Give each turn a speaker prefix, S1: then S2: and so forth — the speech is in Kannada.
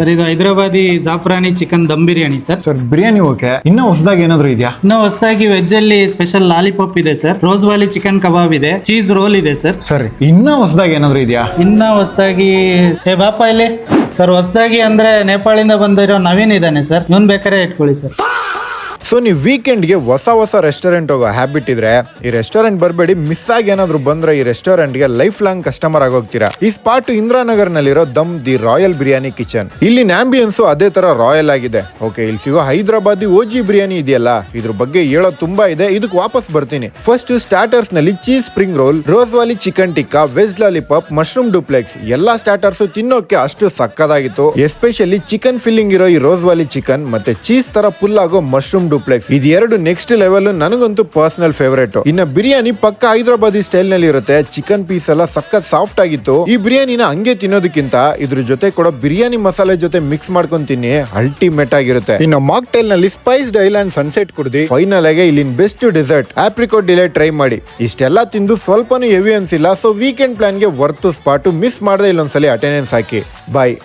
S1: ಸರ್ ಇದು Hyderabadi zafrani chicken dum biryani sir.
S2: Sir biryani okay, ಇನ್ನೂ ಹೊಸದಾಗಿ ಏನಾದ್ರು ಇದೆಯಾ?
S1: ಇನ್ನು ಹೊಸದಾಗಿ ವೆಜ್ ಅಲ್ಲಿ ಸ್ಪೆಷಲ್ ಲಾಲಿಪಾಪ್ ಇದೆ ಸರ್, ರೋಸ್ ವಾಲಿ ಚಿಕನ್ ಕಬಾಬ್ ಇದೆ, ಚೀಸ್ ರೋಲ್ ಇದೆ ಸರ್.
S2: ಸರ್ ಇನ್ನೂ ಹೊಸದಾಗಿ ಏನಾದ್ರು ಇದೆಯಾ?
S1: ಇನ್ನ ಹೊಸದಾಗಿ ಬಾಪ ಇಲ್ಲಿ ಸರ್, ಹೊಸದಾಗಿ ಅಂದ್ರೆ ನೇಪಾಳಿಂದ ಬಂದಿರೋ ನವೀನ್ ಇದ್ದಾನೆ ಸರ್, ಇವನ್ ಬೇಕಾದ್ರೆ ಇಟ್ಕೊಳ್ಳಿ ಸರ್.
S3: ಸೊ ನೀವು ವೀಕೆಂಡ್ಗೆ ಹೊಸ ರೆಸ್ಟೋರೆಂಟ್ ಹೋಗೋ ಹ್ಯಾಬಿಟ್ ಇದ್ರೆ ಈ ರೆಸ್ಟೋರೆಂಟ್ ಬರಬೇಡಿ. ಮಿಸ್ ಆಗಿ ಏನಾದ್ರು ಬಂದ್ರೆ ಈ ರೆಸ್ಟೋರೆಂಟ್ಗೆ ಲೈಫ್ ಲಾಂಗ್ ಕಸ್ಟಮರ್ ಆಗೋಗ್ತೀರಾ. ಈ ಸ್ಪಾಟ್ ಇಂದ್ರಾನಗರ್ ನಲ್ಲಿರೋ ದಮ್ ದಿ ರಾಯಲ್ ಬಿರಿಯಾನಿ ಕಿಚನ್. ಇಲ್ಲಿ ಆಂಬಿಯನ್ಸ್ ಅದೇ ತರ ರಾಯಲ್ ಆಗಿದೆ. ಓಕೆ, ಇಲ್ಲಿ ಸಿಗೋ ಹೈದರಾಬಾದಿ ಓಜಿ ಬಿರಿಯಾನಿ ಇದೆಯಲ್ಲ, ಇದ್ರ ಬಗ್ಗೆ ಹೇಳೋದು ತುಂಬಾ ಇದೆ, ಇದಕ್ಕೆ ವಾಪಸ್ ಬರ್ತೀನಿ. ಫಸ್ಟ್ ಸ್ಟಾರ್ಟರ್ಸ್ ನಲ್ಲಿ ಚೀಸ್ ಸ್ಪ್ರಿಂಗ್ ರೋಲ್, ರೋಸ್ ವಾಲಿ chicken tikka, veg lollipop, mushroom duplex ಎಲ್ಲಾ ಸ್ಟಾರ್ಟರ್ಸ್ ತಿನ್ನೋಕೆ ಅಷ್ಟು ಸಕ್ಕದಾಗಿತ್ತು. ಎಸ್ಪೆಷಲಿ ಚಿಕನ್ ಫಿಲ್ಲಿಂಗ್ ಇರೋ ಈ ರೋಸ್ ವಾಲಿ ಚಿಕನ್ ಮತ್ತೆ ಚೀಸ್ ತರ ಫುಲ್ ಆಗೋ ಮಶ್ರೂಮ್ ಡುಪ್ಲೆಕ್ಸ್, ಇದು ಎರಡು ನೆಕ್ಸ್ಟ್ ಲೆವೆಲ್. ನನಗಂತೂ ಪರ್ಸನಲ್ ಫೇವರೇಟ್. ಇನ್ನ ಬಿರಿಯಾನಿ ಪಕ್ಕ ಹೈದರಾಬಾದಿ ಸ್ಟೈಲ್ ನಲ್ಲಿ ಇರುತ್ತೆ. ಚಿಕನ್ ಪೀಸ್ ಎಲ್ಲ ಸಖತ್ ಸಾಫ್ಟ್ ಆಗಿತ್ತು. ಈ ಬಿರಿಯಾನಿನ ಹಂಗೆ ತಿನ್ನೋದಕ್ಕಿಂತ ಇದ್ರ ಜೊತೆ ಕೂಡ ಬಿರಿಯಾನಿ ಮಸಾಲೆ ಜೊತೆ ಮಿಕ್ಸ್ ಮಾಡ್ಕೊಂಡ್ ತಿನ್ನಿ, ಅಲ್ಟಿಮೇಟ್ ಆಗಿರುತ್ತೆ. ಇನ್ನು ಮಾಕ್ಟೇಲ್ ನಲ್ಲಿ ಸ್ಪೈಸ್ಡ್ ಐಲ್ಯಾಂಡ್ ಸನ್ಸೆಟ್ ಕುಡಿದು ಫೈನಲ್ ಆಗಿ ಇಲ್ಲಿನ ಬೆಸ್ಟ್ ಡೆಸರ್ಟ್ ಆಪ್ರಿಕೋಟ್ ಡಿಲೈಟ್ ಟ್ರೈ ಮಾಡಿ. ಇಷ್ಟೆಲ್ಲ ತಿಂದು ಸ್ವಲ್ಪನೂ ಹೆವಿ ಅನ್ಸಿಲ್ಲ. ಸೊ ವೀಕೆಂಡ್ ಪ್ಲಾನ್ ಗೆ ವರ್ತ್ ಸ್ಪಾಟ್ ಮಿಸ್ ಮಾಡದೆ ಇಲ್ಲೊಂದ್ಸಲಿ ಅಟೆಂಡೆನ್ಸ್ ಹಾಕಿ. ಬಾಯ್.